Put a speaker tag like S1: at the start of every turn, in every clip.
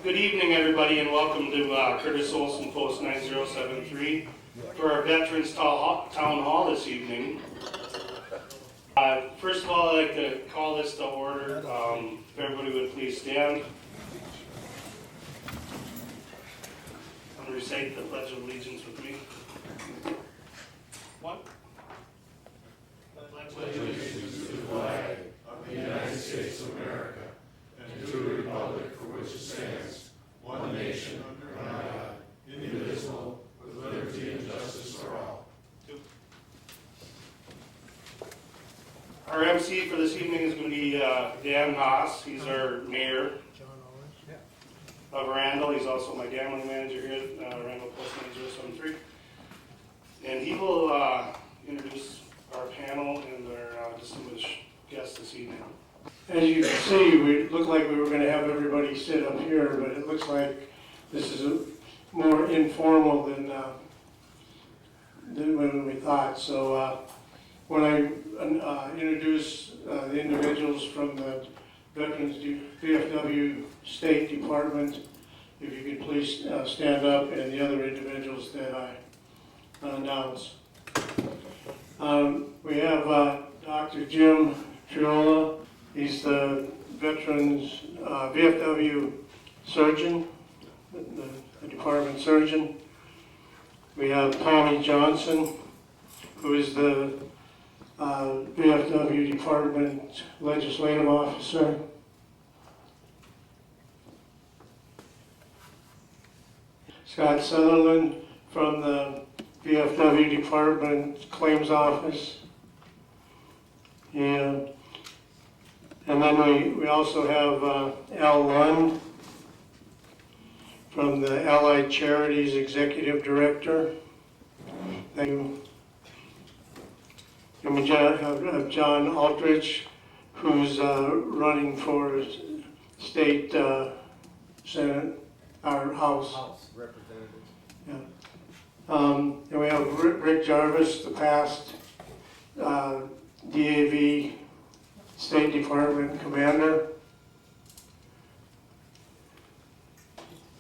S1: Good evening, everybody, and welcome to Curtis Olson Post 9073 for our Veterans Town Hall this evening. First of all, I'd like to call this to order. If everybody would please stand. I'm going to recite the Pledge of Allegiance with me. One.
S2: Pledge allegiance to the flag of the United States of America and to the republic for which it stands, one nation, under God, indivisible, with liberty and justice for all.
S1: Our MC for this evening is going to be Dan Haas. He's our mayor of Randall. He's also my gambling manager here at Randall Post 9073. And he will introduce our panel and our distinguished guests this evening.
S3: As you can see, we looked like we were going to have everybody sit up here, but it looks like this is more informal than when we thought. So when I introduce the individuals from the Veterans VFW State Department, if you could please stand up, and the other individuals that I announce. We have Dr. Jim Turila. He's the Veterans VFW surgeon, the department surgeon. We have Tommy Johnson, who is the VFW department legislative officer. Scott Sutherland from the VFW department claims office. And then we also have Al Lund from the Allied Charities Executive Director. Thank you. And we have John Aldrich, who's running for state Senate, our House
S4: representative.
S3: Yeah. And we have Rick Jarvis, the past DAV State Department commander.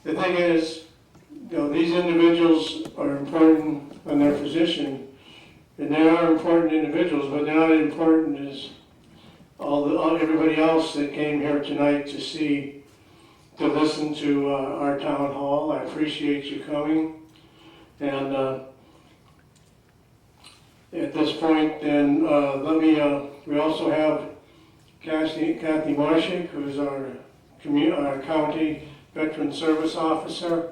S3: The thing is, these individuals are important in their position, and they are important individuals, but they're not as important as everybody else that came here tonight to listen to our town hall. I appreciate you coming, and at this point, then we also have Kathy Marshik, who's our county veteran service officer.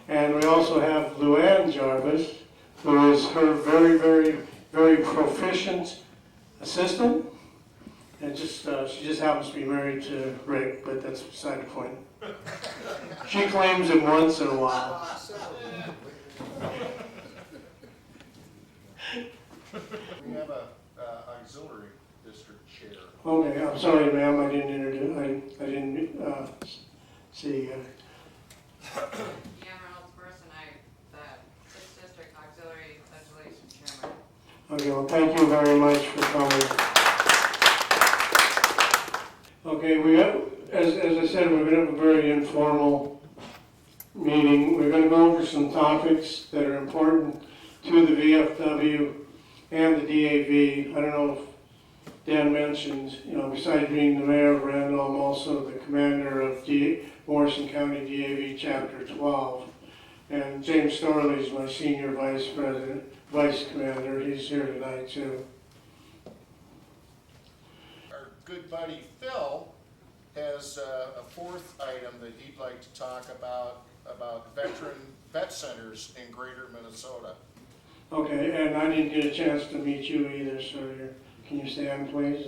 S3: And we also have Luann Jarvis, who is her very, very, very proficient assistant. And she just happens to be married to Rick, but that's beside the point. She claims him once in a while.
S4: We have a auxiliary district chair.
S3: Okay, I'm sorry, ma'am. I didn't introduce. I didn't see.
S5: Reynolds person, the 6th District Auxiliary Legislation Chairman.
S3: Okay, well, thank you very much for coming. Okay, we have, as I said, we're going to have a very informal meeting. We're going to go over some topics that are important to the VFW and the DAV. I don't know if Dan mentioned, besides being the mayor of Randall, I'm also the commander of Morrison County DAV Chapter 12. And James Storley is my senior vice commander. He's here tonight too.
S4: Our good buddy Phil has a fourth item that he'd like to talk about vet centers in greater Minnesota.
S3: Okay, and I didn't get a chance to meet you either, so can you stand, please?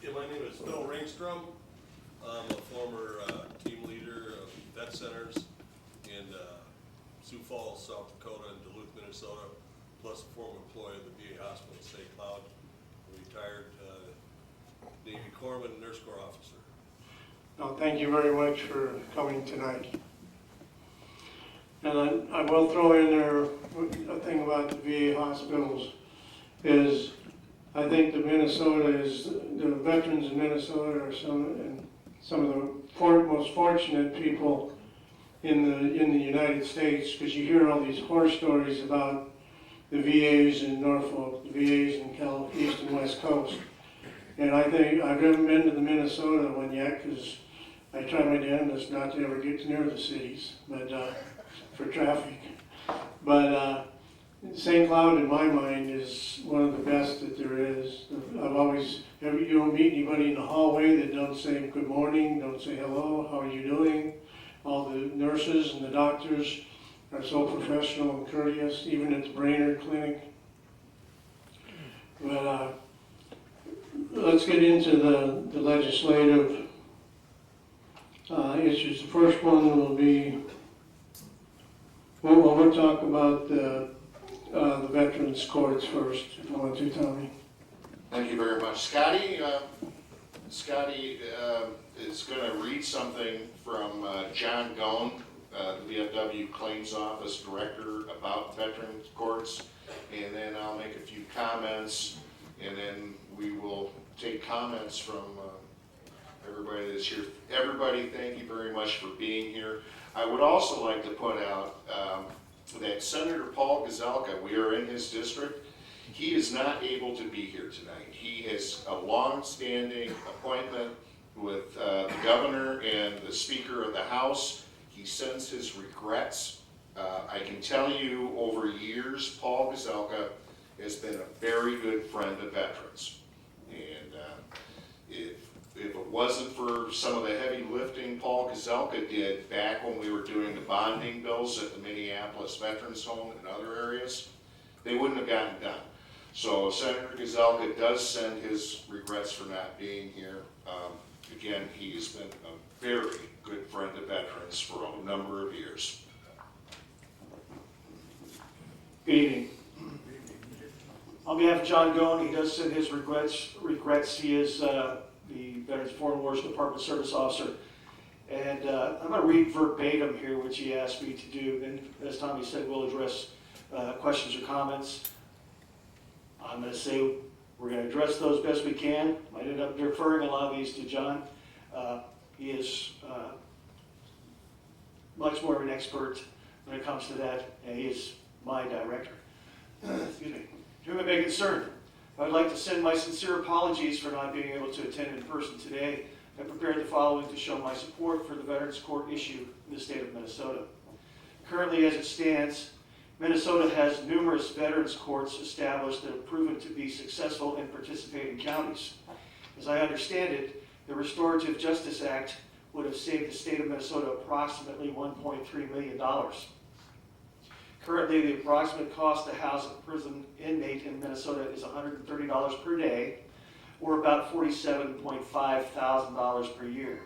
S6: Yeah, my name is Phil Ringstrom. I'm a former team leader of vet centers in Sioux Falls, South Dakota, and Duluth, Minnesota, plus a former employee of the VA Hospital in St. Cloud, retired Navy Corpsman, Nurse Corps officer.
S3: Well, thank you very much for coming tonight. And I will throw in there a thing about the VA hospitals is I think the veterans in Minnesota are some of the most fortunate people in the United States, because you hear all these horror stories about the VAs in Norfolk, the VAs in East and West Coast. And I think, I've never been to the Minnesota one yet, because I try my damnedest not to ever get near the cities, but for traffic. But St. Cloud, in my mind, is one of the best that there is. You don't meet anybody in the hallway that don't say good morning, don't say hello, how are you doing? All the nurses and the doctors are so professional and courteous, even at the Brainerd Clinic. But let's get into the legislative issues. The first one will be, we'll talk about the veterans courts first, if you want to, Tommy.
S4: Thank you very much. Scotty is going to read something from John Gone, the VFW Claims Office Director, about veterans courts, and then I'll make a few comments, and then we will take comments from everybody that's here. Everybody, thank you very much for being here. I would also like to put out that Senator Paul Gazelka, we are in his district, he is not able to be here tonight. He has a long-standing appointment with the governor and the Speaker of the House. He sends his regrets. I can tell you, over years, Paul Gazelka has been a very good friend of veterans. And if it wasn't for some of the heavy lifting Paul Gazelka did back when we were doing the bonding bills at the Minneapolis Veterans Home and other areas, they wouldn't have gotten done. So Senator Gazelka does send his regrets for not being here. Again, he's been a very good friend of veterans for a number of years.
S7: Good evening. On behalf of John Gone, he does send his regrets. He is the Veterans Foreign Wars Department Service Officer. And I'm going to read verbatim here, which he asked me to do. And as Tommy said, we'll address questions or comments. I'm going to say we're going to address those best we can. I ended up deferring a lot of these to John. He is much more of an expert when it comes to that, and he is my director. Excuse me. To whom it may concern, I'd like to send my sincere apologies for not being able to attend in person today. I prepared the following to show my support for the Veterans Court issue in the state of Minnesota. Currently, as it stands, Minnesota has numerous veterans courts established that have proven to be successful in participating counties. As I understand it, the Restorative Justice Act would have saved the state of Minnesota approximately $1.3 million. Currently, the approximate cost to house a prison inmate in Minnesota is $130 per day, or about $47.5 thousand per year.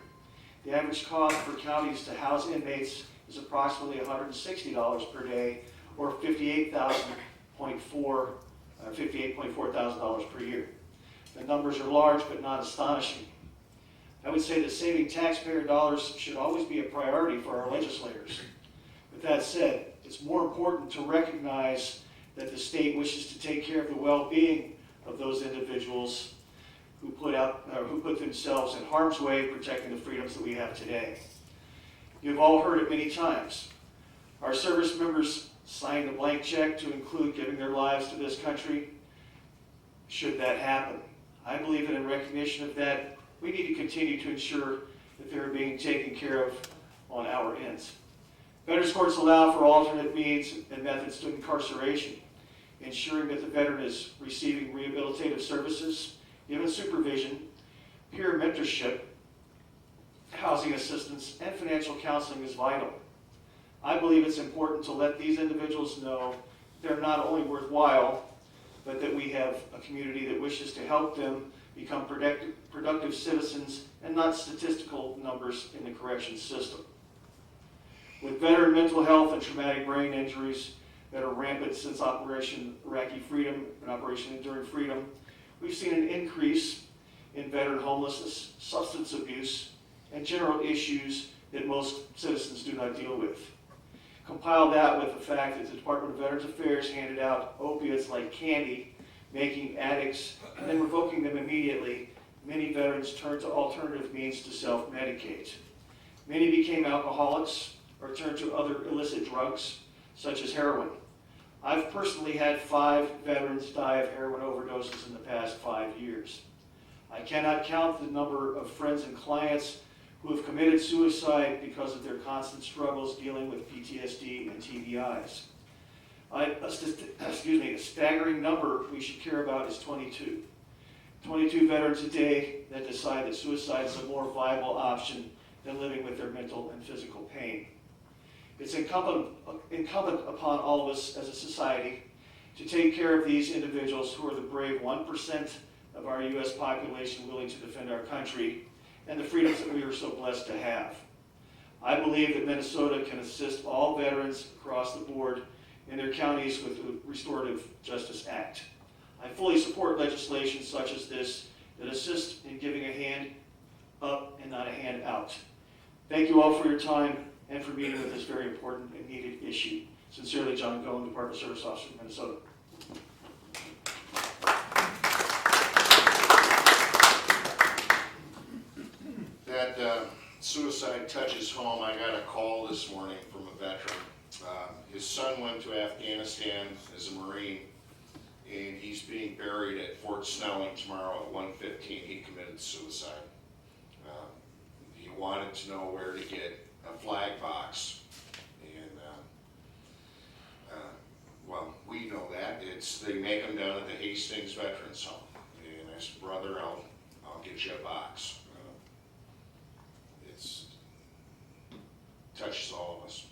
S7: The average cost for counties to house inmates is approximately $160 per day, or $58.4 thousand per year. The numbers are large, but not astonishing. I would say that saving taxpayer dollars should always be a priority for our legislators. With that said, it's more important to recognize that the state wishes to take care of the well-being of those individuals who put themselves in harm's way protecting the freedoms that we have today. You've all heard it many times. Our service members signed a blank check to include giving their lives to this country, should that happen. I believe that in recognition of that, we need to continue to ensure that they're being taken care of on our ends. Veterans courts allow for alternate means and methods to incarceration, ensuring that the veteran is receiving rehabilitative services, given supervision, peer mentorship, housing assistance, and financial counseling is vital. I believe it's important to let these individuals know they're not only worthwhile, but that we have a community that wishes to help them become productive citizens and not statistical numbers in the corrections system. With veteran mental health and traumatic brain injuries that are rampant since Operation Iraqi Freedom and Operation Enduring Freedom, we've seen an increase in veteran homelessness, substance abuse, and general issues that most citizens do not deal with. Compile that with the fact that the Department of Veterans Affairs handed out opiates like candy making addicts, and then revoking them immediately, many veterans turned to alternative means to self-medicate. Many became alcoholics or turned to other illicit drugs, such as heroin. I've personally had 5 veterans die of heroin overdoses in the past 5 years. I cannot count the number of friends and clients who have committed suicide because of their constant struggles dealing with PTSD and TBIs. A staggering number we should care about is 22. 22 veterans a day that decide that suicide is a more viable option than living with their mental and physical pain. It's incumbent upon all of us as a society to take care of these individuals who are the brave 1% of our U.S. population willing to defend our country and the freedoms that we are so blessed to have. I believe that Minnesota can assist all veterans across the board in their counties with the Restorative Justice Act. I fully support legislation such as this that assists in giving a hand up and not a hand out. Thank you all for your time and for meeting with this very important and needed issue. Sincerely, John Goen, Department of Service Officer, Minnesota.
S4: That suicide touches home. I got a call this morning from a veteran. His son went to Afghanistan as a Marine, and he's being buried at Fort Snelling tomorrow at 1:15. He committed suicide. He wanted to know where to get a flag box, and well, we know that. They make them down at the Hastings Veterans Home, and I said, brother, I'll get you a box. It's touches all of us.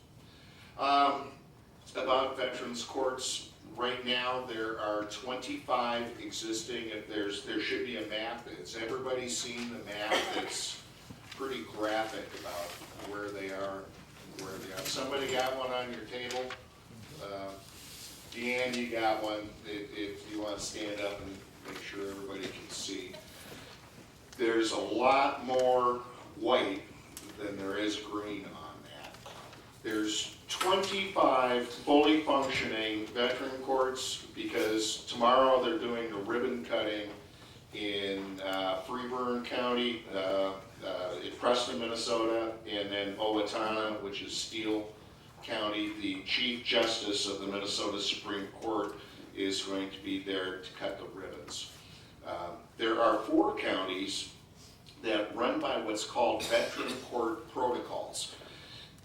S4: About veterans courts, right now there are 25 existing. There should be a map. Has everybody seen the map? It's pretty graphic about where they are. Somebody got one on your table? Deanne, you got one. If you want to stand up and make sure everybody can see. There's a lot more white than there is green on that. There's 25 fully functioning veteran courts because tomorrow they're doing a ribbon cutting in Freeburn County, in Preston, Minnesota, and then Owatonna, which is Steele County. The Chief Justice of the Minnesota Supreme Court is going to be there to cut the ribbons. There are 4 counties that run by what's called veteran court protocols.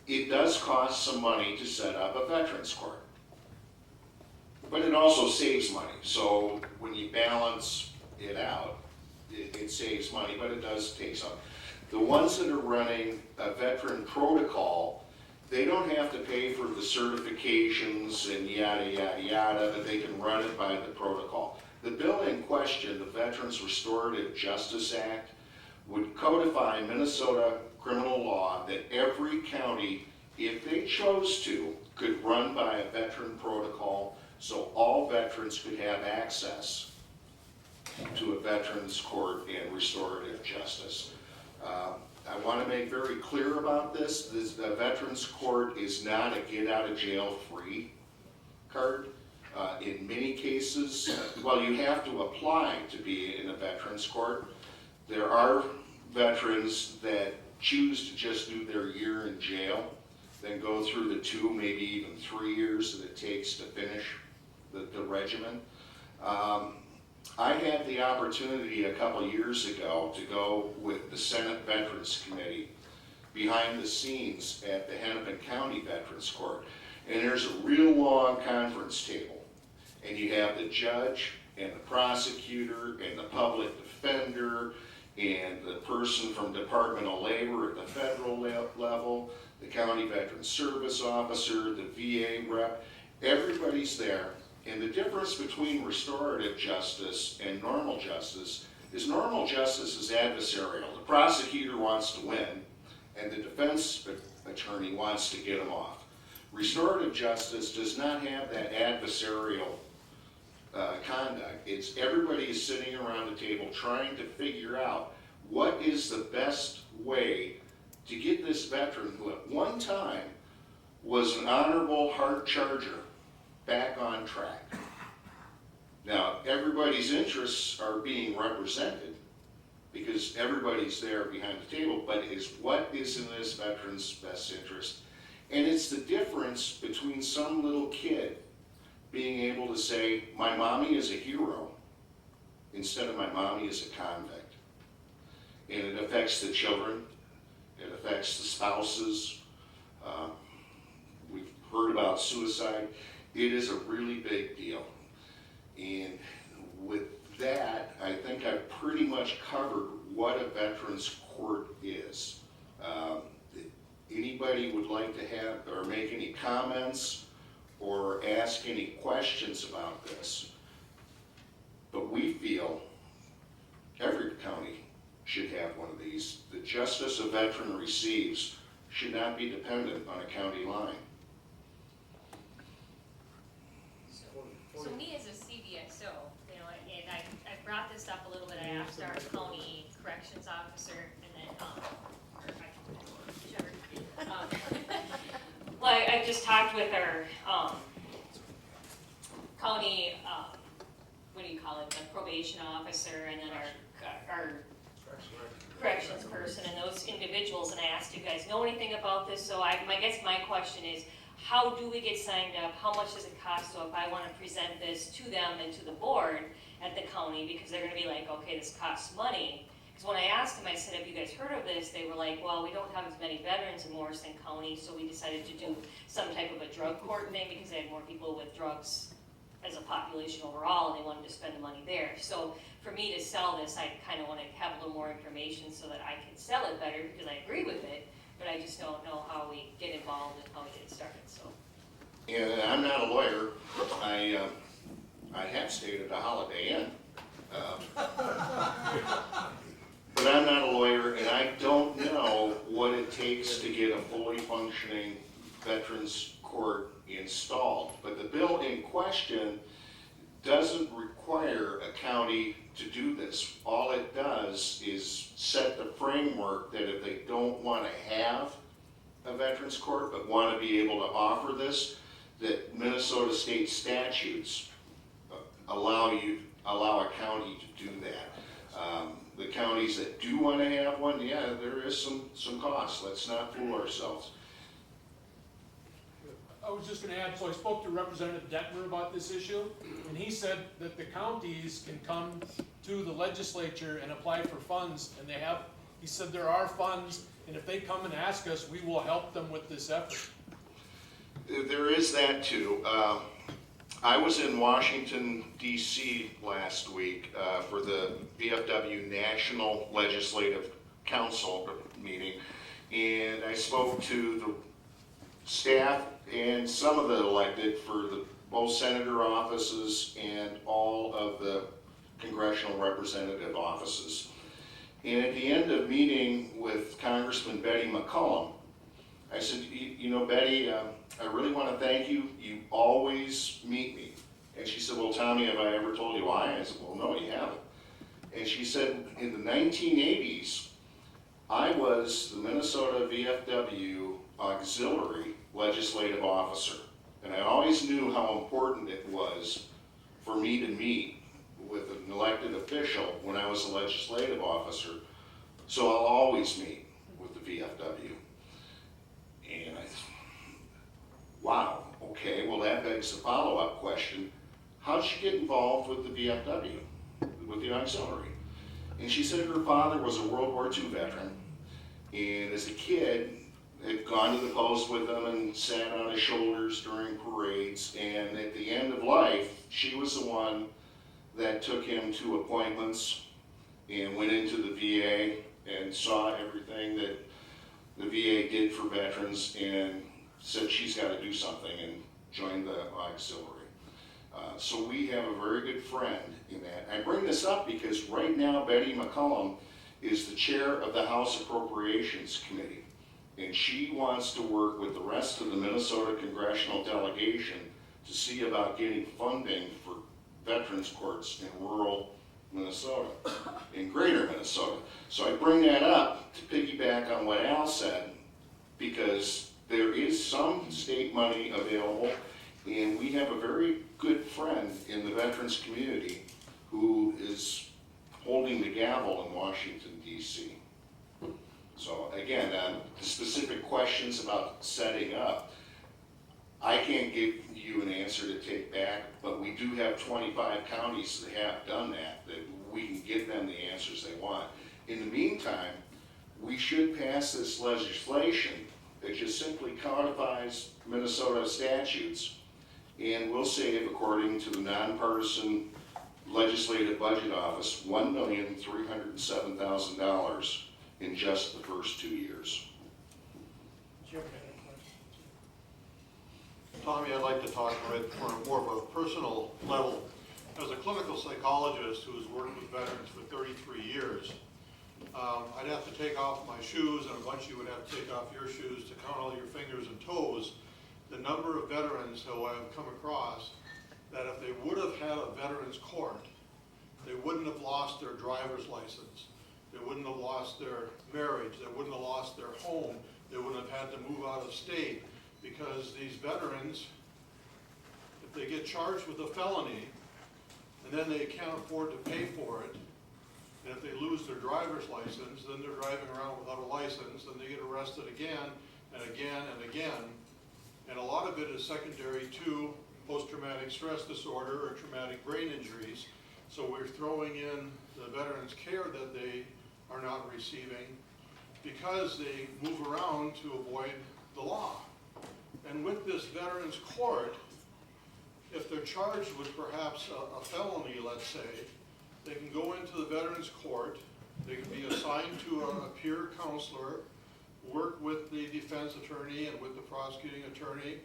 S4: It does cost some money to set up a veterans court, but it also saves money. So when you balance it out, it saves money, but it does take some. The ones that are running a veteran protocol, they don't have to pay for the certifications and yada, yada, yada, but they can run it by the protocol. The bill in question, the Veterans Restorative Justice Act, would codify Minnesota criminal law that every county, if they chose to, could run by a veteran protocol so all veterans could have access to a veterans court and restorative justice. I want to make very clear about this. The veterans court is not a get out of jail free card. In many cases, well, you have to apply to be in a veterans court. There are veterans that choose to just do their year in jail, then go through the 2, maybe even 3 years that it takes to finish the regimen. I had the opportunity a couple years ago to go with the Senate Veterans Committee behind the scenes at the Hennepin County Veterans Court. And there's a real long conference table. And you have the judge and the prosecutor and the public defender and the person from Department of Labor at the federal level, the county veteran service officer, the VA rep, everybody's there. And the difference between restorative justice and normal justice is adversarial. The prosecutor wants to win, and the defense attorney wants to get them off. Restorative justice does not have that adversarial conduct. It's everybody is sitting around the table trying to figure out what is the best way to get this veteran who at one time was an honorable hard charger back on track. Now, everybody's interests are being represented because everybody's there behind the table, but it's what is in this veteran's best interest. And it's the difference between some little kid being able to say, my mommy is a hero, instead of my mommy is a convict. And it affects the children, it affects the spouses. We've heard about suicide. It is a really big deal. And with that, I think I've pretty much covered what a veterans court is. Anybody would like to have or make any comments or ask any questions about this? But we feel every county should have one of these. The justice a veteran receives should not be dependent on a county line.
S8: So me as a CVXO, you know, and I brought this up a little bit, I asked our county corrections officer, and then, whichever. Well, I just talked with our, county, what do you call it, the probation officer, and then our corrections person, and those individuals, and I asked, do you guys know anything about this? So I guess my question is, how do we get signed up? How much does it cost? So if I want to present this to them and to the board at the county, because they're going to be like, okay, this costs money. Because when I asked them, I said, have you guys heard of this? They were like, well, we don't have as many veterans in Morrison County, so we decided to do some type of a drug court thing because they had more people with drugs as a population overall, and they wanted to spend the money there. So for me to sell this, I kind of want to have a little more information so that I can sell it better, because I agree with it. But I just don't know how we get involved and how we get started, so.
S4: And I'm not a lawyer. I have stayed at a Holiday Inn. But I'm not a lawyer, and I don't know what it takes to get a fully functioning veterans court installed. But the bill in question doesn't require a county to do this. All it does is set the framework that if they don't want to have a veterans court but want to be able to offer this, that Minnesota state statutes allow a county to do that. The counties that do want to have one, yeah, there is some cost. Let's not fool ourselves.
S9: I was just going to add, so I spoke to Representative Detmer about this issue, and he said that the counties can come to the legislature and apply for funds, and he said there are funds, and if they come and ask us, we will help them with this effort.
S4: There is that too. I was in Washington, D.C. last week for the VFW National Legislative Council meeting, and I spoke to the staff and some of the elected for both senator offices and all of the congressional representative offices. And at the end of meeting with Congressman Betty McCollum, I said, you know, Betty, I really want to thank you. You always meet me. And she said, well, Tommy, have I ever told you why? I said, well, no, you haven't. And she said, in the 1980s, I was the Minnesota VFW auxiliary legislative officer. And I always knew how important it was for me to meet with an elected official when I was a legislative officer. So I'll always meet with the VFW. And I thought, wow, okay, well that begs the follow-up question. How'd she get involved with the VFW, with the auxiliary? And she said her father was a World War II veteran, and as a kid, had gone to the post with him and sat on his shoulders during parades, and at the end of life, she was the one that took him to appointments and went into the VA and saw everything that the VA did for veterans and said she's got to do something and joined the auxiliary. So we have a very good friend in that. I bring this up because right now Betty McCollum is the chair of the House Appropriations Committee, and she wants to work with the rest of the Minnesota congressional delegation to see about getting funding for veterans courts in rural Minnesota, in greater Minnesota. So I bring that up to piggyback on what Al said, because there is some state money available, and we have a very good friend in the veterans community who is holding the gavel in Washington, D.C. So again, the specific questions about setting up, I can't give you an answer to take back, but we do have 25 counties that have done that we can give them the answers they want. In the meantime, we should pass this legislation that just simply codifies Minnesota statutes, and we'll save, according to the nonpartisan Legislative Budget Office, $1,307,000 in just the first 2 years.
S2: Tommy, I'd like to talk about it from more of a personal level. As a clinical psychologist who has worked with veterans for 33 years, I'd have to take off my shoes, and a bunch of you would have to take off your shoes to count all your fingers and toes, the number of veterans who I've come across that if they would have had a veterans court, they wouldn't have lost their driver's license, they wouldn't have lost their marriage, they wouldn't have lost their home, they wouldn't have had to move out of state, because these veterans, if they get charged with a felony, and then they can't afford to pay for it, and if they lose their driver's license, then they're driving around without a license, then they get arrested again, and again, and again. And a lot of it is secondary to post-traumatic stress disorder or traumatic brain injuries. So we're throwing in the veterans' care that they are not receiving because they move around to avoid the law. And with this veterans court, if they're charged with perhaps a felony, let's say, they can go into the veterans court, they can be assigned to a peer counselor, work with the defense attorney and with the prosecuting attorney,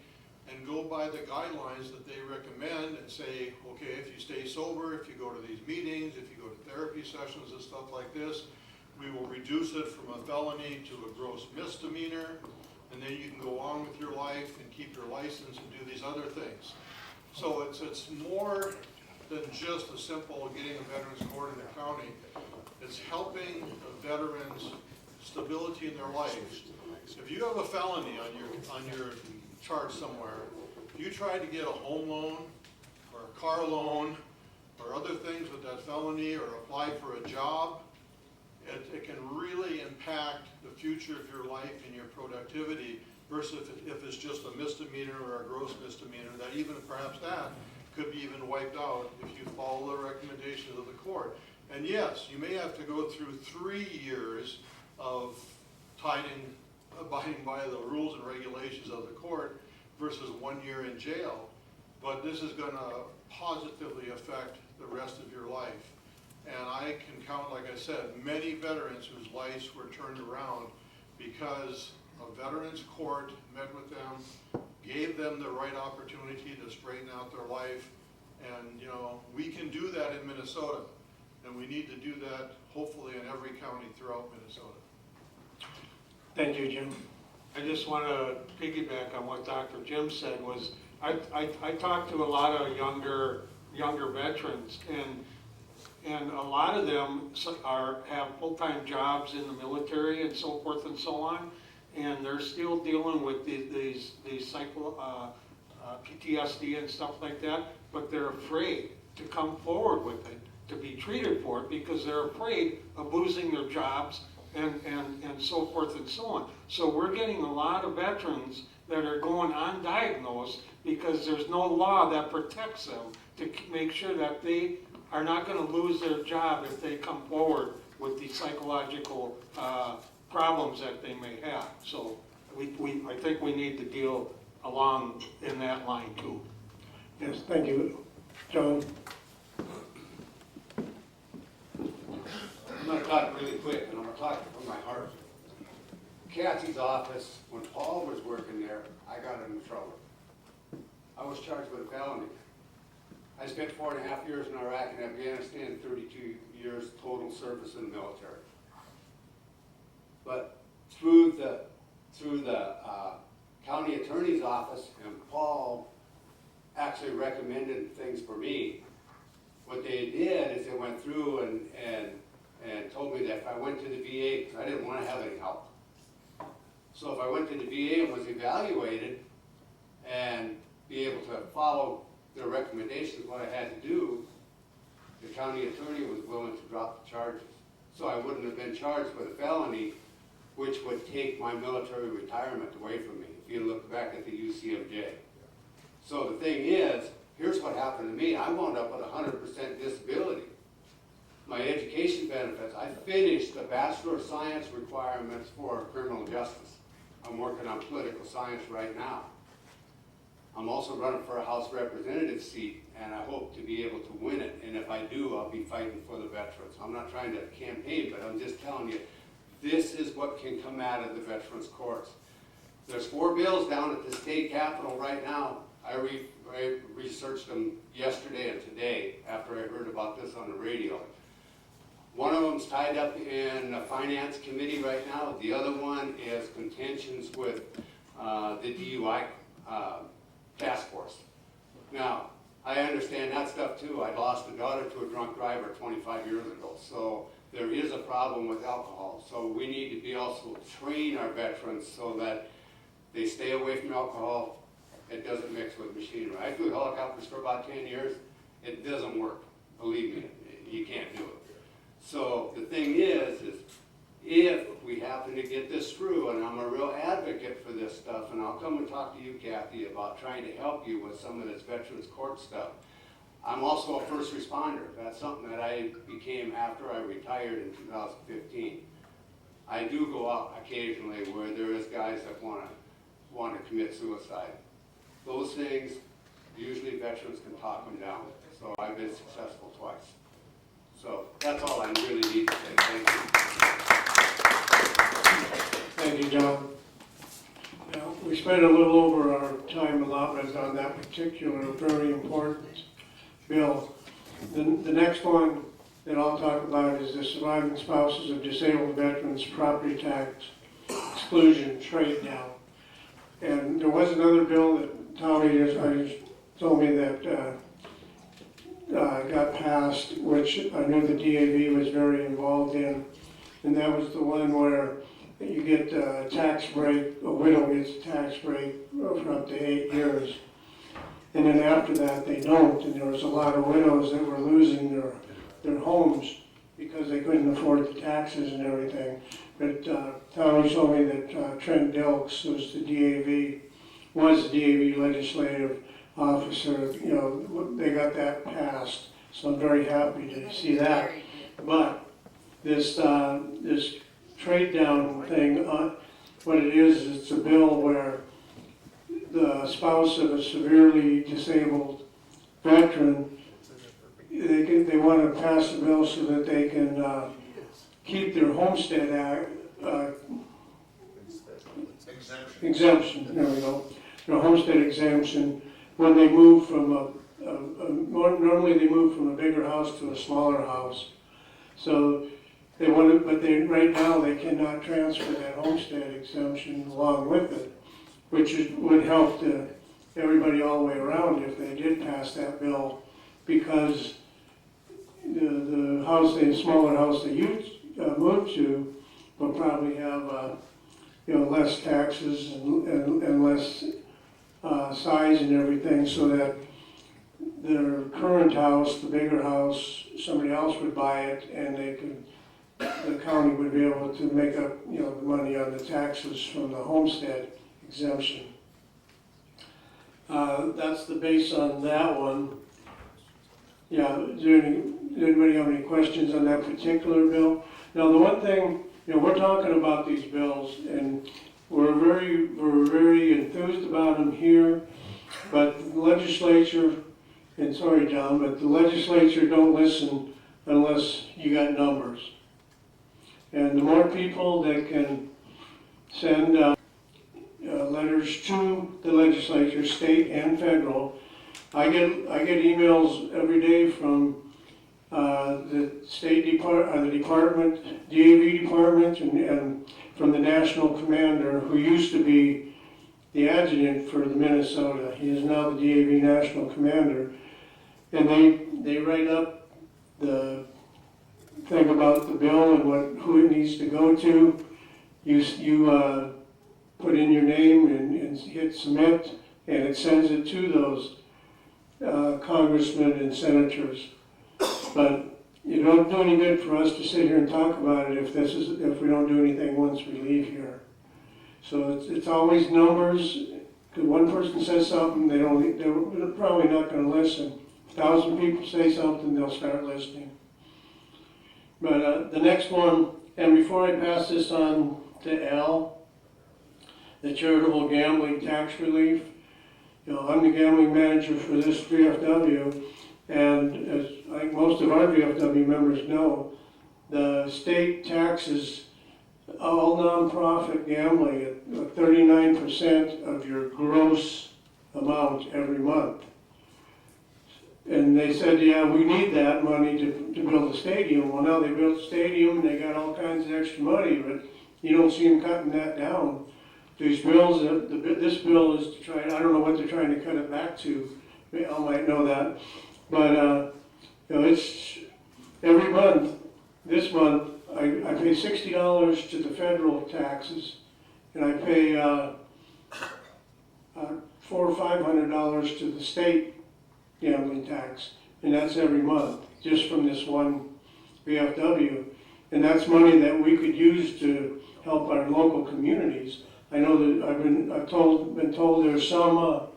S2: and go by the guidelines that they recommend and say, okay, if you stay sober, if you go to these meetings, if you go to therapy sessions and stuff like this, we will reduce it from a felony to a gross misdemeanor, and then you can go on with your life and keep your license and do these other things. So it's more than just a simple getting a veterans court in the county. It's helping the veterans stability in their life. If you have a felony on your chart somewhere, if you try to get a home loan or a car loan or other things with that felony or apply for a job, it can really impact the future of your life and your productivity versus if it's just a misdemeanor or a gross misdemeanor, that even perhaps that could be even wiped out if you follow the recommendations of the court. And yes, you may have to go through 3 years of abiding by the rules and regulations of the court versus 1 year in jail, but this is going to positively affect the rest of your life. And I can count, like I said, many veterans whose lives were turned around because a veterans court met with them, gave them the right opportunity to straighten out their life. And, you know, we can do that in Minnesota, and we need to do that hopefully in every county throughout Minnesota.
S3: Thank you, Jim. I just want to piggyback on what Dr. Jim said. Was I talked to a lot of younger veterans, and a lot of them have full-time jobs in the military and so forth and so on, and they're still dealing with these PTSD and stuff like that, but they're afraid to come forward with it, to be treated for it, because they're afraid of losing their jobs and so forth and so on. So we're getting a lot of veterans that are going undiagnosed because there's no law that protects them to make sure that they are not going to lose their job if they come forward with the psychological problems that they may have. So I think we need to deal along in that line too. Yes, thank you. John?
S10: I'm going to talk really quick, and I'm going to talk from my heart. Kathy's office, when Paul was working there, I got into trouble. I was charged with a felony. I spent 4.5 years in Iraq and Afghanistan, 32 years total service in the military. But through the county attorney's office, and Paul actually recommended things for me. What they did is they went through and told me that if I went to the VA, because I didn't want to have any help. So if I went to the VA and was evaluated and be able to follow their recommendations, what I had to do, the county attorney was willing to drop the charges. So I wouldn't have been charged with a felony, which would take my military retirement away from me, if you look back at the UCMJ. So the thing is, here's what happened to me. I wound up with 100% disability. My education benefits, I finished the Bachelor of Science requirements for criminal justice. I'm working on political science right now. I'm also running for a House representative seat, and I hope to be able to win it. And if I do, I'll be fighting for the veterans. I'm not trying to campaign, but I'm just telling you, this is what can come out of the veterans courts. There's 4 bills down at the state capitol right now. I researched them yesterday and today after I heard about this on the radio. One of them's tied up in the finance committee right now. The other one is contentions with the DUI task force. Now, I understand that stuff too. I lost a daughter to a drunk driver 25 years ago. So there is a problem with alcohol. So we need to be also train our veterans so that they stay away from alcohol. It doesn't mix with machinery. I flew helicopters for about 10 years. It doesn't work. Believe me, you can't do it. So the thing is if we happen to get this through, and I'm a real advocate for this stuff, and I'll come and talk to you, Kathy, about trying to help you with some of this veterans court stuff. I'm also a first responder. That's something that I became after I retired in 2015. I do go out occasionally where there is guys that want to commit suicide. Those things, usually veterans can talk them down. So I've been successful twice. So that's all I really need to say. Thank you.
S3: Thank you, John. Now, we spent a little over our time allotment on that particular very important bill. The next one that I'll talk about is the surviving spouses of disabled veterans property tax exclusion trade down. And there was another bill that Tommy just told me that got passed, which I knew the DAV was very involved in, and that was the one where you get a tax break, a widow gets a tax break for up to 8 years. And then after that, they don't, and there was a lot of widows that were losing their homes because they couldn't afford the taxes and everything. But Tommy told me that Trent Dilks, who's the DAV legislative officer, you know, they got that passed. So I'm very happy to see that. But this trade down thing, what it is, it's a bill where the spouse of a severely disabled veteran, they want to pass a bill so that they can keep their homestead exemption. There we go. Their homestead exemption when they move from normally they move from a bigger house to a smaller house. So they want to, but right now they cannot transfer that homestead exemption along with it, which would help everybody all the way around if they did pass that bill, because the house, the smaller house that you moved to, will probably have less taxes and less size and everything, so that their current house, the bigger house, somebody else would buy it, and the county would be able to make up the money on the taxes from the homestead exemption. That's the base on that one. Yeah, does anybody have any questions on that particular bill? Now, the one thing, we're talking about these bills, and we're very enthused about them here, but the legislature, and sorry, John, but the legislature don't listen unless you got numbers. And the more people that can send letters to the legislature, state and federal. I get emails every day from the state department, DAV department, and from the national commander, who used to be the adjutant for the Minnesota. He is now the DAV national commander, and they write up the thing about the bill and who it needs to go to. You put in your name and hit submit, and it sends it to those congressmen and senators. But you don't do any good for us to sit here and talk about it if we don't do anything once we leave here. So it's always numbers. Because one person says something, they're probably not going to listen. 1,000 people say something, they'll start listening. But the next one, and before I pass this on to Al, the charitable gambling tax relief. I'm the gambling manager for this VFW, and as like most of our VFW members know, the state taxes all nonprofit gambling at 39% of your gross amount every month. And they said, yeah, we need that money to build a stadium. Well, now they built a stadium and they got all kinds of extra money, but you don't see them cutting that down. These bills, this bill is to try, I don't know what they're trying to cut it back to. I might know that. But, it's every month, this month, I pay $60 to the federal taxes, and I pay $400 or $500 to the state gambling tax, and that's every month, just from this one VFW. And that's money that we could use to help our local communities. I know that I've been told there's some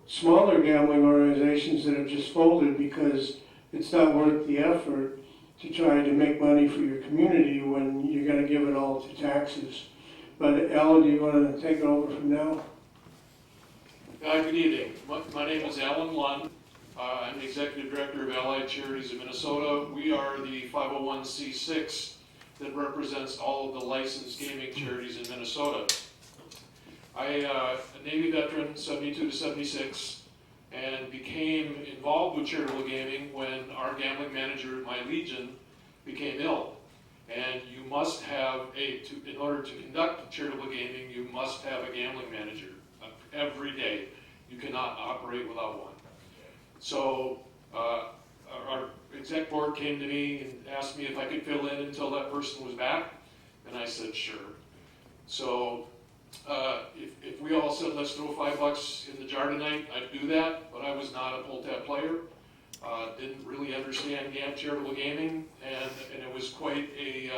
S3: smaller gambling organizations that have just folded because it's not worth the effort to try to make money for your community when you're going to give it all to taxes. But Alan, do you want to take it over from now?
S9: Good evening. My name is Alan Lund. I'm the Executive Director of Allied Charities of Minnesota. We are the 501c6 that represents all of the licensed gaming charities in Minnesota. A Navy veteran, 72 to 76, and became involved with charitable gaming when our gambling manager at my Legion became ill. And you must have in order to conduct charitable gaming, you must have a gambling manager every day. You cannot operate without one. So our exec board came to me and asked me if I could fill in until that person was back, and I said sure. So if we all said let's throw $5 in the jar tonight, I'd do that, but I was not a pull-tab player. Didn't really understand charitable gaming, and it was quite a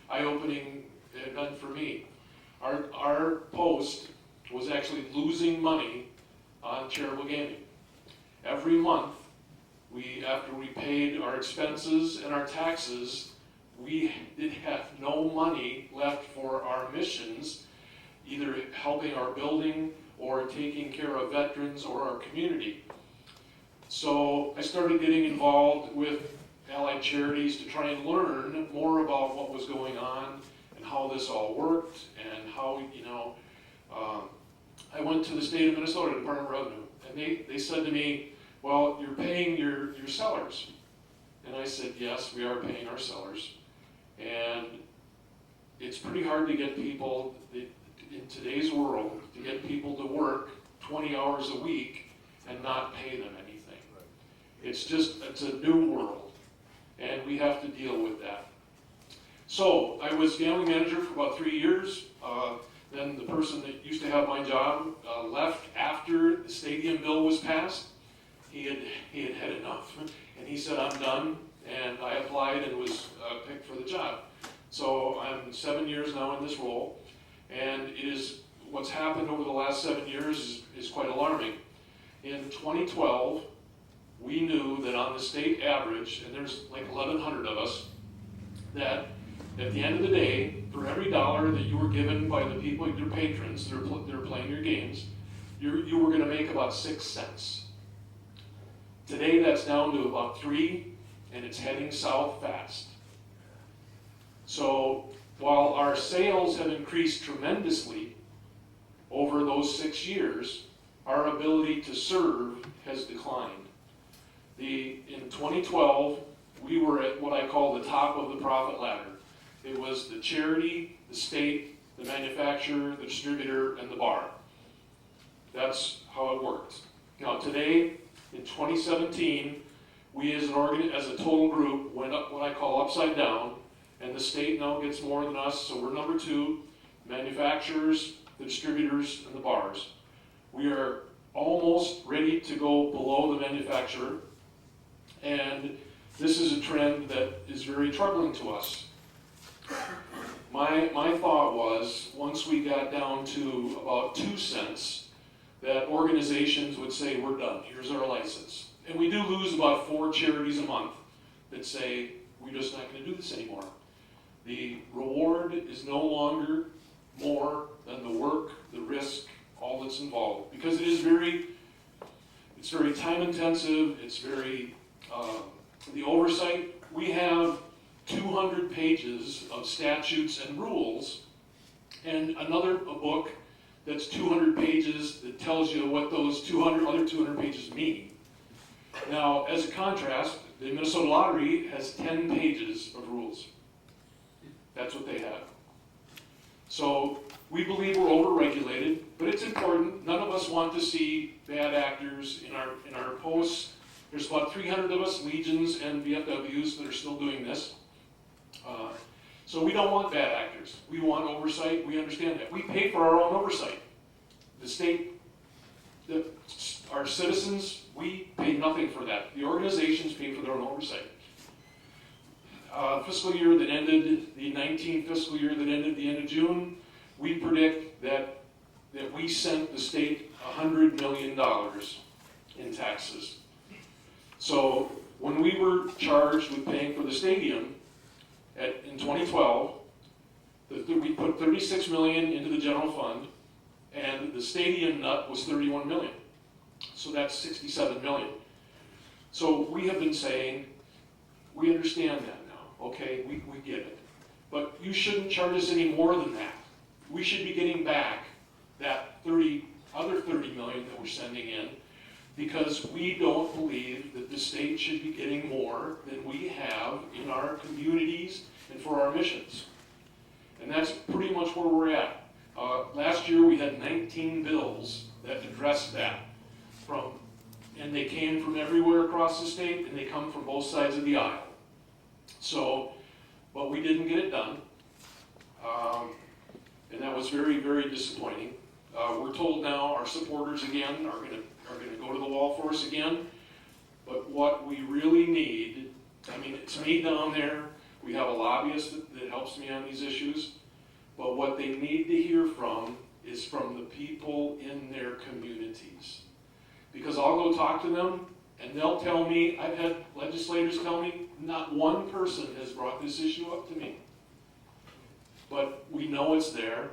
S9: eye-opening event for me. Our post was actually losing money on charitable gaming. Every month, after we paid our expenses and our taxes, we did have no money left for our missions, either helping our building or taking care of veterans or our community. So I started getting involved with Allied Charities to try and learn more about what was going on and how this all worked and how, I went to the state of Minnesota Department of Revenue, and they said to me, well, you're paying your sellers. And I said, yes, we are paying our sellers. And it's pretty hard to get people, in today's world, to get people to work 20 hours a week and not pay them anything. It's a new world, and we have to deal with that. So I was gambling manager for about 3 years. Then the person that used to have my job left after the stadium bill was passed. He had enough, and he said, I'm done, and I applied and was picked for the job. So I'm 7 years now in this role, and what's happened over the last 7 years is quite alarming. In 2012, we knew that on the state average, and there's like 1,100 of us, that at the end of the day, for every dollar that you were given by the people, your patrons that are playing your games, you were going to make about 6 cents. Today that's down to about 3, and it's heading south fast. So while our sales have increased tremendously over those 6 years, our ability to serve has declined. In 2012, we were at what I call the top of the profit ladder. It was the charity, the state, the manufacturer, the distributor, and the bar. That's how it worked. Now today, in 2017, we as a total group went up what I call upside down, and the state now gets more than us, so we're number 2, manufacturers, the distributors, and the bars. We are
S11: almost ready to go below the manufacturer. And this is a trend that is very troubling to us. My thought was, once we got down to about 2 cents, that organizations would say, we're done, here's our license. And we do lose about 4 charities a month that say, we're just not gonna do this anymore. The reward is no longer more than the work, the risk, all that's involved. Because it is it's very time intensive, it's very, the oversight. We have 200 pages of statutes and rules, and a book that's 200 pages that tells you what those other 200 pages mean. Now, as a contrast, the Minnesota Lottery has 10 pages of rules. That's what they have. So we believe we're overregulated, but it's important. None of us want to see bad actors in our posts. There's about 300 of us, legions and VFWs, that are still doing this. So we don't want bad actors. We want oversight. We understand that. We pay for our own oversight. The state, our citizens, we pay nothing for that. The organizations pay for their own oversight. Fiscal year that ended, the 19 fiscal year that ended the end of June, we predict that we sent the state $100 million in taxes. So when we were charged with paying for the stadium in 2012, we put $36 million into the general fund, and the stadium nut was $31 million. So that's $67 million. So we have been saying, we understand that now, okay, we get it. But you shouldn't charge us any more than that. We should be getting back that other $30 million that we're sending in, because we don't believe that the state should be getting more than we have in our communities and for our missions. And that's pretty much where we're at. Last year we had 19 bills that addressed that, and they came from everywhere across the state, and they come from both sides of the aisle. So, but we didn't get it done, and that was very, very disappointing. We're told now our supporters again are going to go to the wall for us again. But what we really need, I mean, it's me down there. We have a lobbyist that helps me on these issues. But what they need to hear from is from the people in their communities. Because I'll go talk to them, and they'll tell me, I've had legislators tell me, not one person has brought this issue up to me. But we know it's there.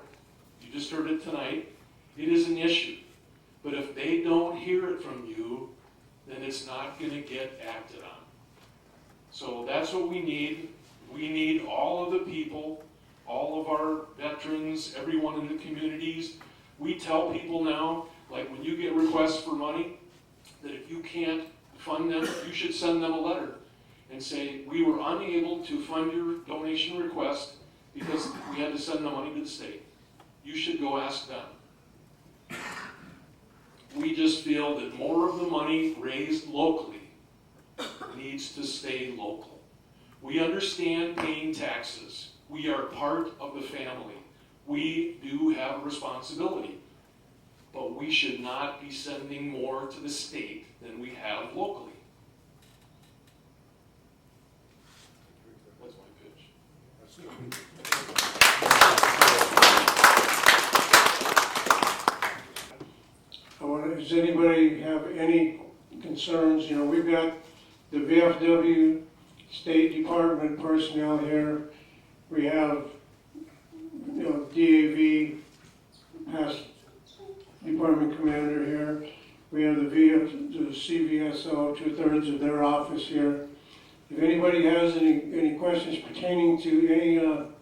S11: You just heard it tonight. It is an issue. But if they don't hear it from you, then it's not going to get acted on. So that's what we need. We need all of the people, all of our veterans, everyone in the communities. We tell people now, like when you get requests for money, that if you can't fund them, you should send them a letter and say, we were unable to fund your donation request because we had to send the money to the state. You should go ask them. We just feel that more of the money raised locally needs to stay local. We understand paying taxes. We are part of the family. We do have a responsibility. But we should not be sending more to the state than we have locally. That's my pitch.
S3: Does anybody have any concerns? You know, we've got the VFW State Department personnel here. We have, you know, DAV, past department commander here. We have the CVSO, 2/3 of their office here. If anybody has any questions pertaining to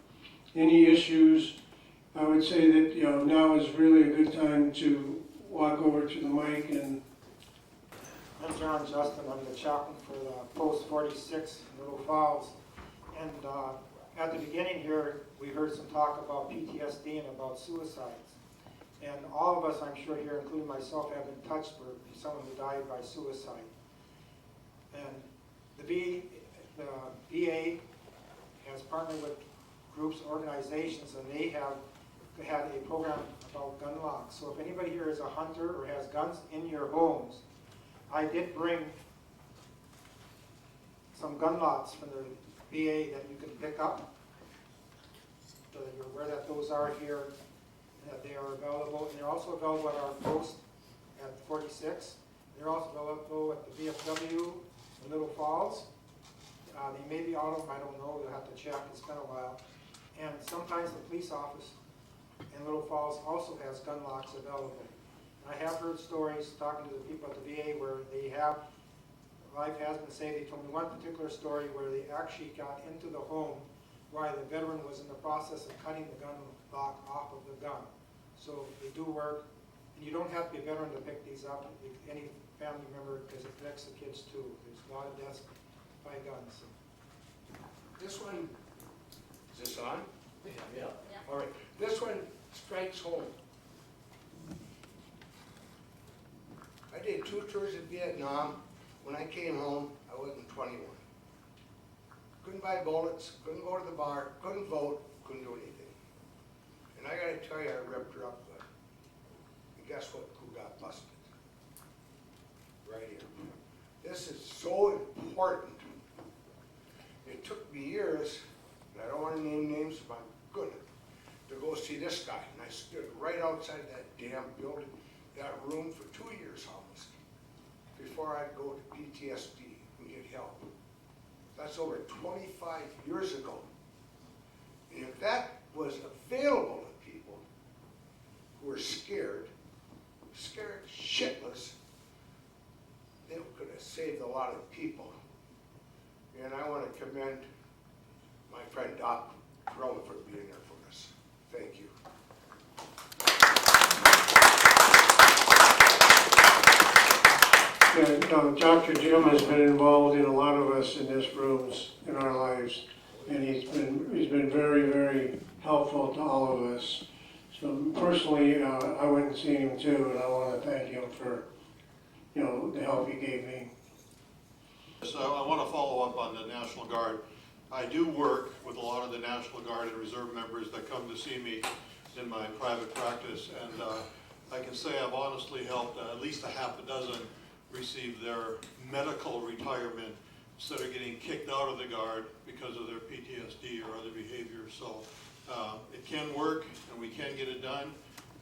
S3: any issues, I would say that, you know, now is really a good time to walk over to the mic and.
S12: I'm John Justin. I'm the chaplain for the Post 46 in Little Falls. And at the beginning here, we heard some talk about PTSD and about suicides. And all of us, I'm sure here, including myself, have been touched with someone who died by suicide. And the VA has partnered with groups, organizations, and they have had a program about gun locks. So if anybody here is a hunter or has guns in your homes, I did bring some gun locks from the VA that you can pick up. So that you're aware that those are here, that they are available. And they're also available at our post at 46. They're also available at the VFW in Little Falls. They may be out of them, I don't know, you'll have to check, it's been a while. And sometimes the police office in Little Falls also has gun locks available. I have heard stories, talking to the people at the VA, where they have, life has been saved. They told me one particular story where they actually got into the home while the veteran was in the process of cutting the gun lock off of the gun. So they do work, and you don't have to be a veteran to pick these up, any family member, because it protects the kids too. There's a lot of deaths by guns.
S10: This one, is this on?
S8: Yeah.
S10: All right, this one strikes home. I did 2 tours in Vietnam. When I came home, I wasn't 21. Couldn't buy bullets, couldn't go to the bar, couldn't vote, couldn't do anything. And I gotta tell you, I ripped her up good. And guess what? Who got busted? Right here. This is so important. It took me years, and I don't want to name names, but I'm good, to go see this guy. And I stood right outside that damn building, that room for 2 years almost, before I'd go to PTSD and get help. That's over 25 years ago. And if that was available to people who were scared shitless, they could have saved a lot of people. And I want to commend my friend Doc Turila for being there for us. Thank you.
S3: Dr. Jim has been involved in a lot of us in this rooms in our lives, and he's been very, very helpful to all of us. So personally, I went and seen him too, and I want to thank him for, the help he gave me.
S2: So I want to follow up on the National Guard. I do work with a lot of the National Guard and Reserve members that come to see me in my private practice, and I can say I've honestly helped at least a half a dozen receive their medical retirement instead of getting kicked out of the Guard because of their PTSD or other behaviors. So it can work and we can get it done,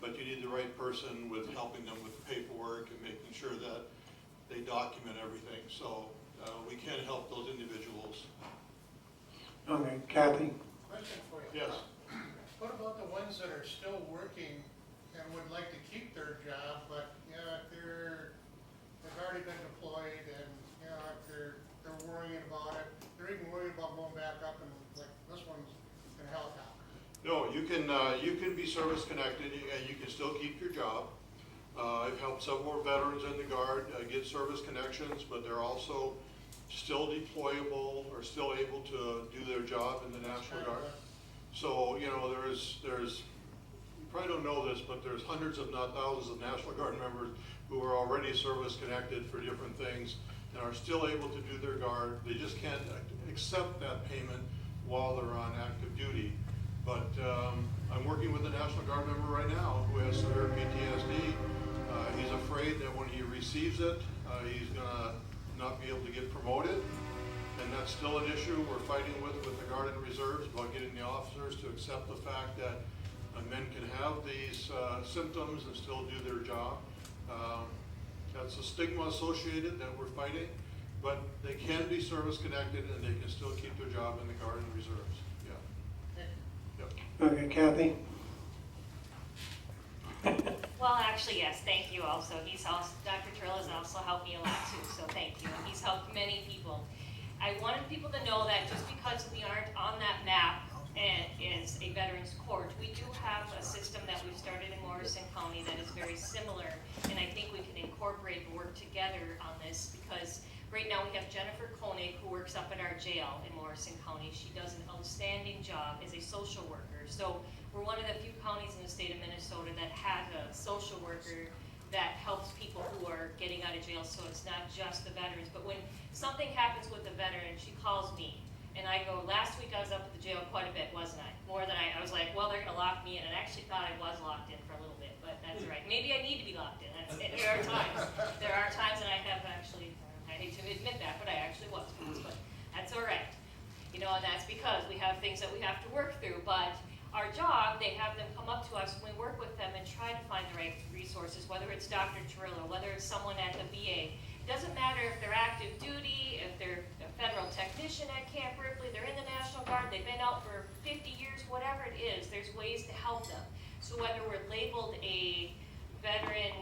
S2: but you need the right person with helping them with the paperwork and making sure that they document everything. So we can help those individuals.
S3: Okay, Kathy?
S13: Question for you.
S2: Yes.
S13: What about the ones that are still working and would like to keep their job, but, they've already been deployed and, they're worrying about it. They're even worried about going back up and, like, this one's in a helicopter.
S2: No, you can be service connected and you can still keep your job. I've helped several veterans in the Guard get service connections, but they're also still deployable or still able to do their job in the National Guard. So, there's, you probably don't know this, but there's hundreds if not thousands of National Guard members who are already service connected for different things and are still able to do their Guard. They just can't accept that payment while they're on active duty. But I'm working with a National Guard member right now who has severe PTSD. He's afraid that when he receives it, he's gonna not be able to get promoted. And that's still an issue we're fighting with the Guard and Reserves about getting the officers to accept the fact that men can have these symptoms and still do their job. That's a stigma associated that we're fighting, but they can be service connected and they can still keep their job in the Guard and Reserves. Yeah. Yep.
S3: Okay, Kathy?
S8: Well, actually, yes, thank you also. Dr. Turila has also helped me a lot too, so thank you. And he's helped many people. I wanted people to know that just because we aren't on that map as a Veterans Court, we do have a system that we've started in Morrison County that is very similar, and I think we can incorporate and work together on this because right now we have Jennifer Koenig who works up at our jail in Morrison County. She does an outstanding job as a social worker. So we're one of the few counties in the state of Minnesota that has a social worker that helps people who are getting out of jail. So it's not just the veterans, but when something happens with the veteran, she calls me And I go, last week I was up at the jail quite a bit, wasn't I? More than I was like, well, they're gonna lock me in, and I actually thought I was locked in for a little bit, but that's all right. Maybe I need to be locked in, that's it. There are times that I have actually, I hate to admit that, but I actually was once, but that's all right. You know, and that's because we have things that we have to work through, but our job, they have them come up to us, and we work with them and try to find the right resources, whether it's Dr. Turila, whether it's someone at the VA. It doesn't matter if they're active duty, if they're a federal technician at Camp Ripley, they're in the National Guard, they've been out for 50 years, whatever it is, there's ways to help them. So whether we're labeled a veteran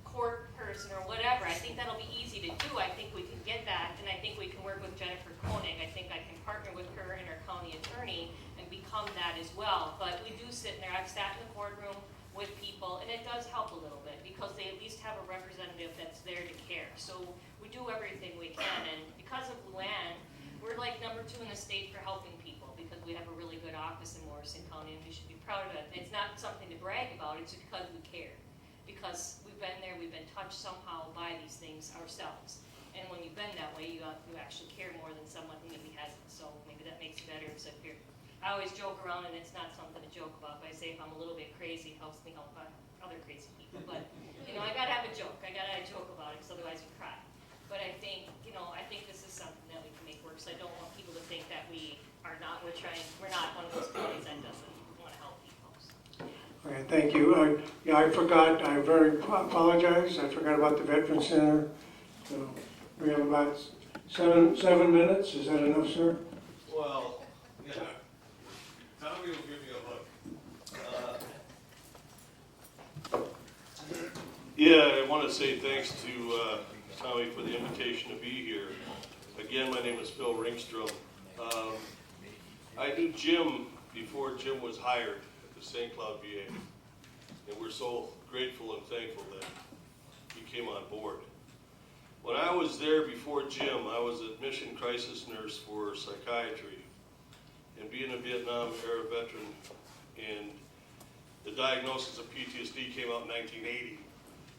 S8: court person or whatever, I think that'll be easy to do. I think we can get that, and I think we can work with Jennifer Koenig. I think I can partner with her and our county attorney and become that as well. But we do sit in there. I've sat in the courtroom with people, and it does help a little bit because they at least have a representative that's there to care. So we do everything we can, and because of Luann, we're like number 2 in the state for helping people because we have a really good office in Morrison County, and we should be proud of it. It's not something to brag about, it's because we care. Because we've been there, we've been touched somehow by these things ourselves. And when you've been that way, you actually care more than someone who maybe hasn't. So maybe that makes it better. So if you're, I always joke around, and it's not something to joke about, but I say if I'm a little bit crazy, it helps me help other crazy people. But, you know, I gotta have a joke. I gotta joke about it, because otherwise you cry. But I think, you know, I think this is something that we can make work. So I don't want people to think that we're not one of those counties that doesn't want to help people.
S3: Okay, thank you. I forgot, I very apologize, I forgot about the Veteran Center. So we have about seven minutes, is that enough, sir?
S6: Well, yeah, Tommy will give me a hug. Yeah, I want to say thanks to Tommy for the invitation to be here. Again, my name is Phil Ringstrom. I knew Jim before Jim was hired at the St. Cloud VA, and we're so grateful and thankful that he came on board. When I was there before Jim, I was a admission crisis nurse for psychiatry, and being a Vietnam-era veteran, and the diagnosis of PTSD came out in 1980,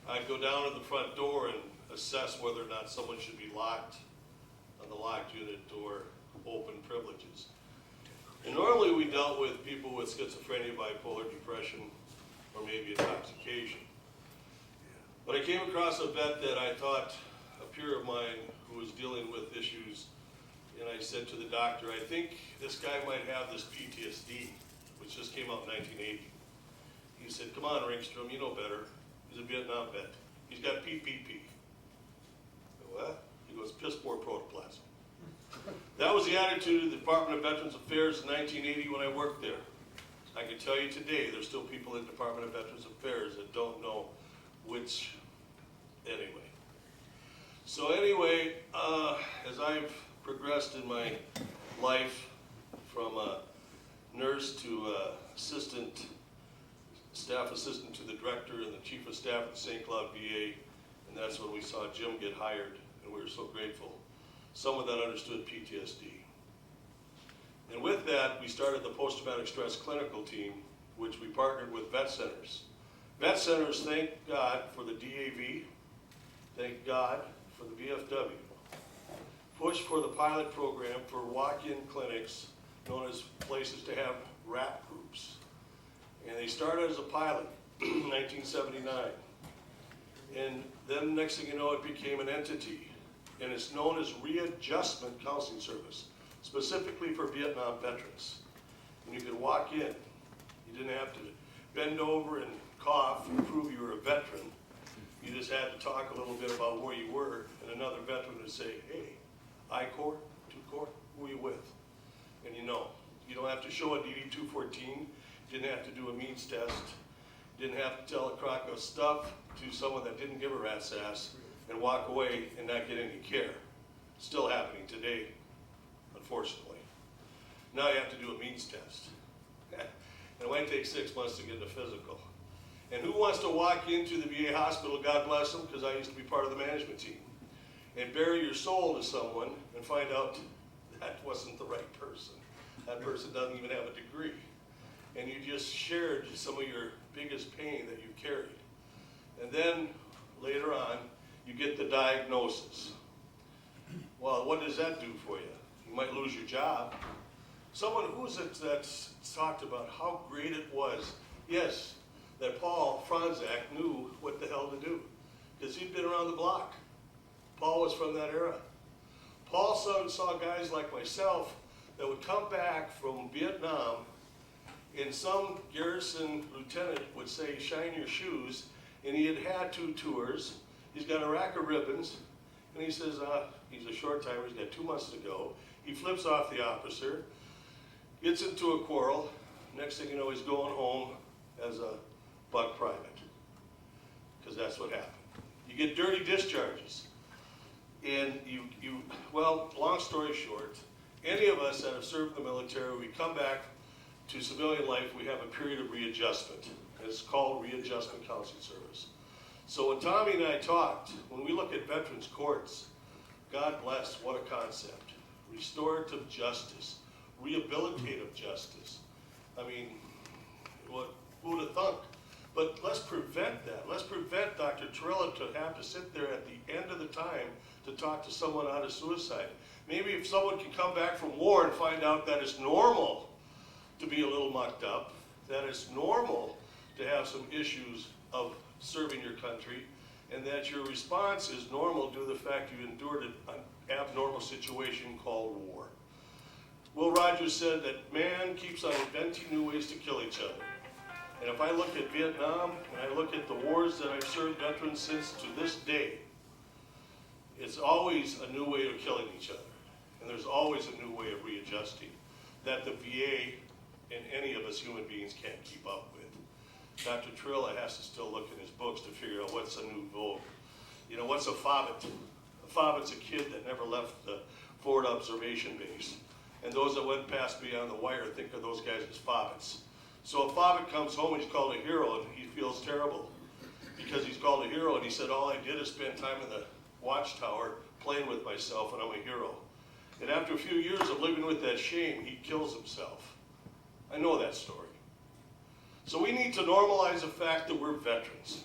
S6: I'd go down to the front door and assess whether or not someone should be locked on the locked unit or open privileges. And normally we dealt with people with schizophrenia, bipolar depression, or maybe intoxication. But I came across a vet that I thought, a peer of mine who was dealing with issues, and I said to the doctor, I think this guy might have this PTSD, which just came out in 1980. He said, come on, Ringstrom, you know better. He's a Vietnam vet. He's got PPP. What? He goes, piss poor protoplasm. That was the attitude of the Department of Veterans Affairs in 1980 when I worked there. I can tell you today, there's still people in the Department of Veterans Affairs that don't know which, anyway. So anyway, as I've progressed in my life from a nurse to staff assistant to the director and the chief of staff at St. Cloud VA, and that's when we saw Jim get hired, and we were so grateful. Someone that understood PTSD. And with that, we started the post-traumatic stress clinical team, which we partnered with vet centers. Vet centers, thank God for the DAV, thank God for the VFW. Push for the pilot program for walk-in clinics, known as places to have RAP groups. And they started as a pilot in 1979. And then next thing you know, it became an entity. And it's known as Readjustment Counseling Service, specifically for Vietnam veterans. And you could walk in. You didn't have to bend over and cough and prove you were a veteran. You just had to talk a little bit about where you were, and another veteran would say, hey, I Corps, 2 Corps, who are you with? And you know, you don't have to show a DD-214, didn't have to do a means test, didn't have to tell a crock of stuff to someone that didn't give a rat's ass and walk away and not get any care. Still happening today, unfortunately. Now you have to do a means test. And it might take 6 months to get a physical. And who wants to walk into the VA hospital, God bless them, because I used to be part of the management team, and bare your soul to someone and find out that wasn't the right person. That person doesn't even have a degree. And you just shared some of your biggest pain that you carried. And then later on, you get the diagnosis. Well, what does that do for you? You you might lose your job. Someone, who was it that talked about how great it was, yes, that Paul Franzak knew what the hell to do, because he'd been around the block. Paul was from that era. Paul saw guys like myself that would come back from Vietnam, and some garrison lieutenant would say, shine your shoes, and he had had 2 tours. He's got a rack of ribbons, and he says, he's a short timer, he's got 2 months to go. He flips off the officer, gets into a quarrel. Next thing you know, he's going home as a buck private, because that's what happened. You get dirty discharges, and well, long story short, any of us that have served in the military, we come back to civilian life, we have a period of readjustment. It's called Readjustment Counseling Service. So when Tommy and I talked, when we look at veterans courts, God bless, what a concept. Restorative justice, rehabilitative justice. I mean, who would have thunk? But let's prevent that. Let's prevent Dr. Turila to have to sit there at the end of the time to talk to someone out of suicide. Maybe if someone can come back from war and find out that it's normal to be a little mucked up, that it's normal to have some issues of serving your country, and that your response is normal due to the fact you endured an abnormal situation called war. Will Rogers said that man keeps on inventing new ways to kill each other. And if I look at Vietnam, and I look at the wars that I've served veterans since to this day, it's always a new way of killing each other. And there's always a new way of readjusting that the VA and any of us human beings can't keep up with. Dr. Turila has to still look in his books to figure out what's a new vogue. You know, what's a FOBIT? A FOBIT's a kid that never left the forward observation base. And those that went past beyond the wire think of those guys as FOBITs. So a FOBIT comes home and he's called a hero, and he feels terrible because he's called a hero, and he said, all I did is spend time in the watchtower playing with myself, and I'm a hero. And after a few years of living with that shame, he kills himself. I know that story. So we need to normalize the fact that we're veterans.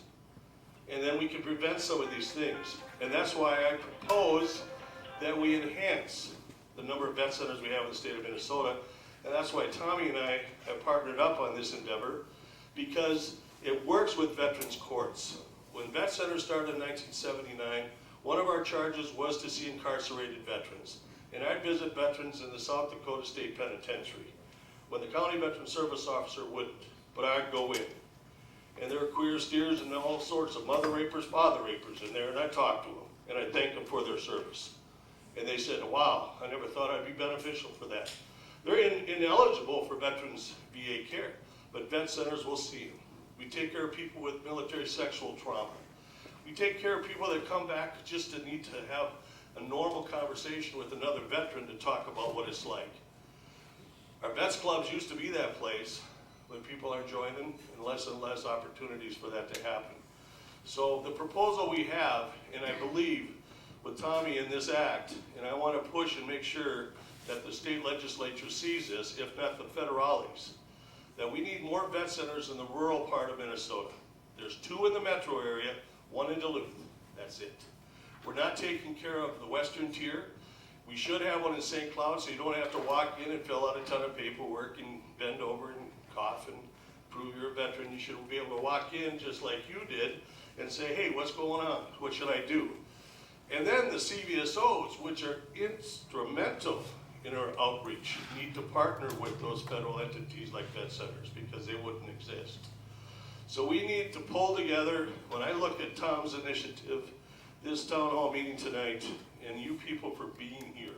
S6: And then we can prevent some of these things. And that's why I propose that we enhance the number of vet centers we have in the state of Minnesota. And that's why Tommy and I have partnered up on this endeavor, because it works with veterans courts. When vet centers started in 1979, one of our charges was to see incarcerated veterans. And I'd visit veterans in the South Dakota State Penitentiary, when the county veteran service officer wouldn't, but I'd go in. And there were queer steers and all sorts of mother rapers, father rapers in there, and I talked to them, and I thanked them for their service. And they said, wow, I never thought I'd be beneficial for that. They're ineligible for veterans VA care, but vet centers will see them. We take care of people with military sexual trauma. We take care of people that come back just to need to have a normal conversation with another veteran to talk about what it's like. Our vets clubs used to be that place, but people are joining, and less opportunities for that to happen. So the proposal we have, and I believe with Tommy in this act, and I want to push and make sure that the state legislature sees this, if not the federales, that we need more vet centers in the rural part of Minnesota. There's 2 in the metro area, 1 in Duluth. That's it. We're not taking care of the western tier. We should have one in St. Cloud, so you don't have to walk in and fill out a ton of paperwork and bend over and cough and prove you're a veteran. You should be able to walk in just like you did and say, hey, what's going on? What should I do? And then the CVSOs, which are instrumental in our outreach, need to partner with those federal entities like vet centers, because they wouldn't exist. So we need to pull together. When I look at Tom's initiative, this town hall meeting tonight, and you people for being here,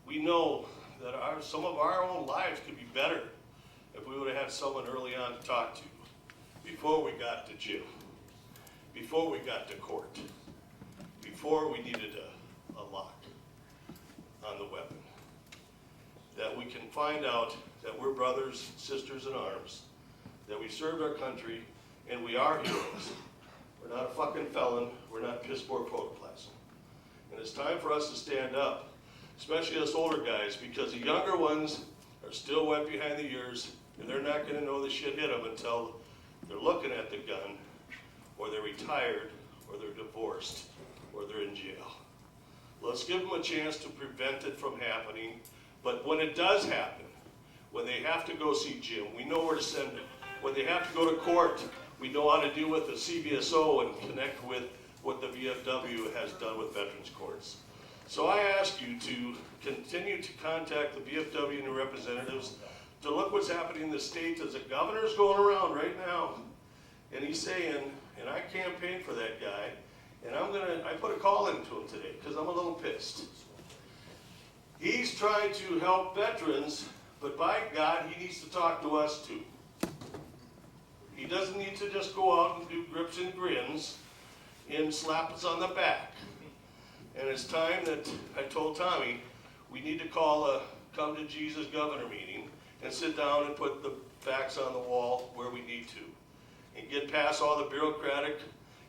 S6: we know that some of our own lives could be better if we would have had someone early on to talk to, before we got to jail, before we got to court, before we needed a lock on the weapon. That we can find out that we're brothers, sisters in arms, that we served our country, and we are heroes. We're not a fucking felon, we're not piss poor protoplasm. And it's time for us to stand up, especially us older guys, because the younger ones are still wet behind the ears, and they're not gonna know the shit hit them until they're looking at the gun, or they're retired, or they're divorced, or they're in jail. Let's give them a chance to prevent it from happening. But when it does happen, when they have to go see Jim, we know where to send them. When they have to go to court, we know how to deal with the CVSO and connect with what the VFW has done with veterans courts. So I ask you to continue to contact the VFW and the representatives to look what's happening in the state. As the governor's going around right now, and he's saying, and I campaigned for that guy, and I put a call into him today because I'm a little pissed. He's trying to help veterans, but by God, he needs to talk to us too. He doesn't need to just go out and do grips and grins and slap us on the back. And it's time that, I told Tommy, we need to call a come to Jesus governor meeting and sit down and put the facts on the wall where we need to. And get past all the bureaucratic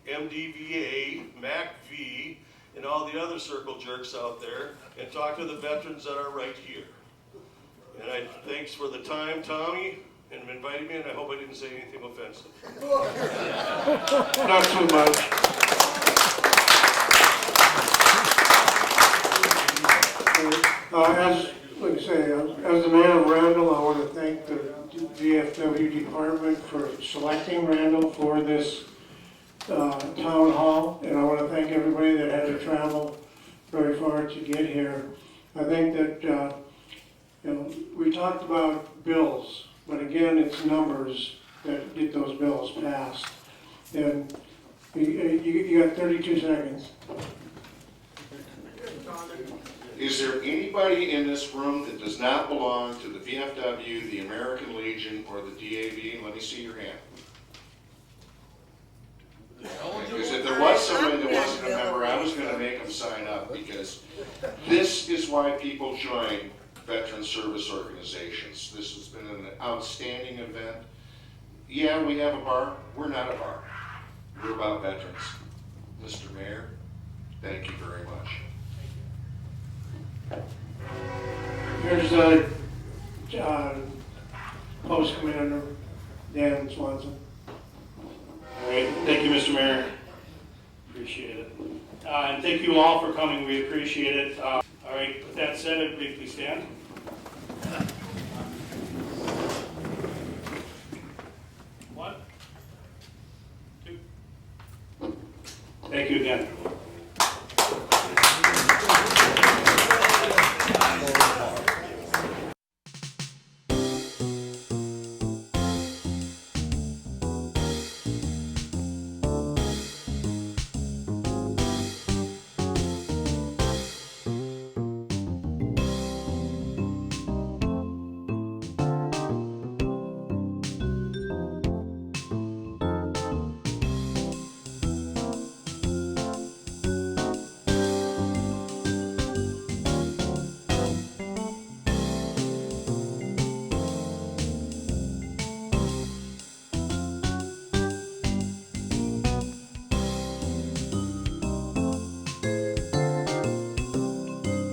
S6: MDVA, MACV, and all the other circle jerks out there and talk to the veterans that are right here. And thanks for the time, Tommy, and inviting me, and I hope I didn't say anything offensive.
S3: Not too much. Like I say, as the mayor of Randall, I want to thank the VFW department for selecting Randall for this town hall, and I want to thank everybody that had to travel very far to get here. I think that we talked about bills, but again, it's numbers that get those bills passed. And you got 32 seconds.
S4: Is there anybody in this room that does not belong to the VFW, the American Legion, or the DAV? Let me see your hand. Because if there was somebody that wasn't a member, I was going to make them sign up, because this is why people join veteran service organizations. This has been an outstanding event. Yeah, we have a bar. We're not a bar. We're about veterans. Mr. Mayor, thank you very much.
S3: Here's Post Commander Dan Swanson.
S1: All right, thank you, Mr. Mayor. Appreciate it. And thank you all for coming. We appreciate it. All right, with that said, everybody please stand.